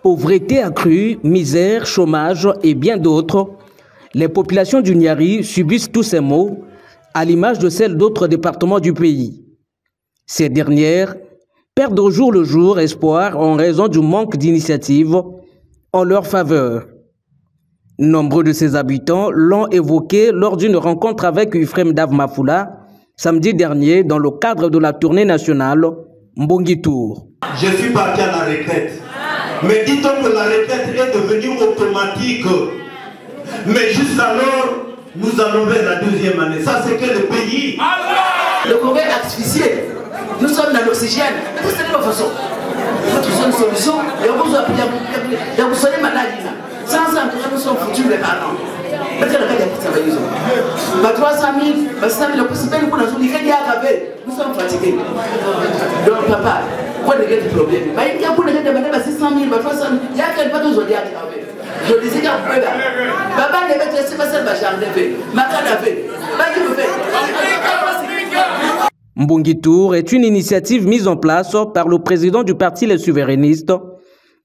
Pauvreté accrue, misère, chômage et bien d'autres, les populations du Niari subissent tous ces maux, à l'image de celles d'autres départements du pays. Ces dernières perdent au jour le jour espoir en raison du manque d'initiatives en leur faveur. Nombreux de ses habitants l'ont évoqué lors d'une rencontre avec Ufrem Dav Mafoula samedi dernier dans le cadre de la tournée nationale Mbongi Tour. Je suis parti à la retraite. Mais dit-on que la retraite est devenue automatique. Mais juste alors, nous allons vers la deuxième année. Ça, c'est que le pays. Le Congo est asphyxié. Nous sommes dans l'oxygène. De cette façon, notre seule solution, et on vous appuie, vous serez malade. Sans ça, nous sommes foutus les parents. Nous sommes 300 000, 500 000, nous sommes fatigués. Donc, papa, quoi de quel problème? Il y a pour les gens de 600 000, 300 000, il y a quelqu'un d'autre aujourd'hui à travailler. Je disais qu'à vous là, papa devait être pas seul, Mbongi Tour est une initiative mise en place par le président du parti Les Souverainistes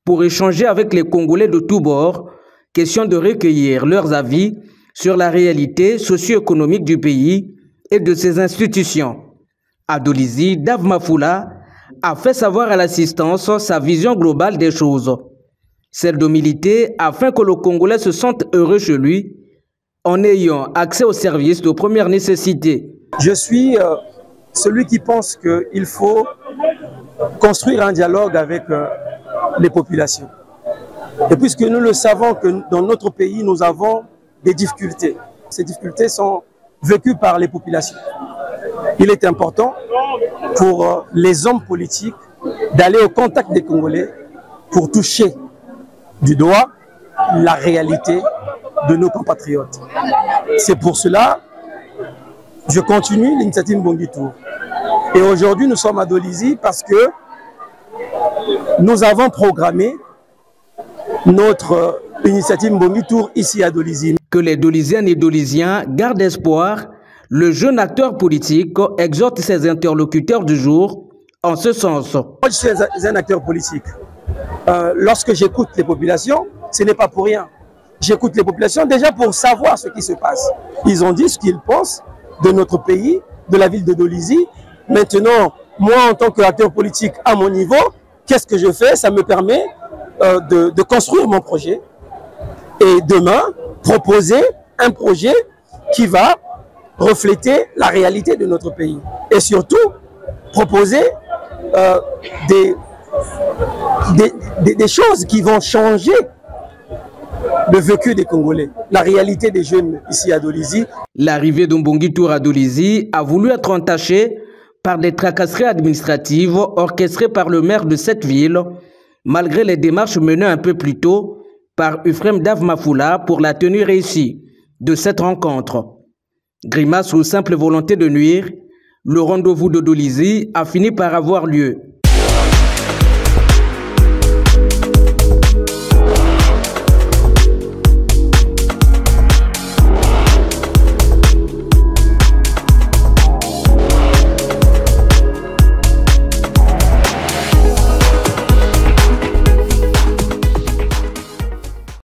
pour échanger avec les Congolais de tous bords, question de recueillir leurs avis sur la réalité socio-économique du pays et de ses institutions. À Dolizy, Dav Mafoula a fait savoir à l'assistance sa vision globale des choses, celle de militer afin que le Congolais se sente heureux chez lui en ayant accès aux services de première nécessité. Je suis celui qui pense qu'il faut construire un dialogue avec les populations. Et puisque nous le savons que dans notre pays, nous avons des difficultés. Ces difficultés sont vécues par les populations. Il est important pour les hommes politiques d'aller au contact des Congolais pour toucher du doigt la réalité de nos compatriotes. C'est pour cela que je continue l'initiative Mbongi Tour. Et aujourd'hui, nous sommes à Dolizy parce que nous avons programmé notre initiative Mbongi Tour ici à Dolizy. Que les Doliziennes et Doliziens gardent espoir, le jeune acteur politique exhorte ses interlocuteurs du jour en ce sens. Moi, je suis un acteur politique. Lorsque j'écoute les populations, ce n'est pas pour rien. J'écoute les populations déjà pour savoir ce qui se passe. Ils ont dit ce qu'ils pensent de notre pays, de la ville de Dolizy. Maintenant, moi, en tant qu'acteur politique à mon niveau, qu'est-ce que je fais? Ça me permet de construire mon projet et demain, proposer un projet qui va refléter la réalité de notre pays. Et surtout, proposer des choses qui vont changer le vécu des Congolais, la réalité des jeunes ici à Dolizy. L'arrivée de Mbongi Tour à Dolizy a voulu être entachée par des tracasseries administratives orchestrées par le maire de cette ville, malgré les démarches menées un peu plus tôt par Ufrem Dav Mafoula pour la tenue réussie de cette rencontre. Grimace ou simple volonté de nuire, le rendez-vous de Dolizy a fini par avoir lieu.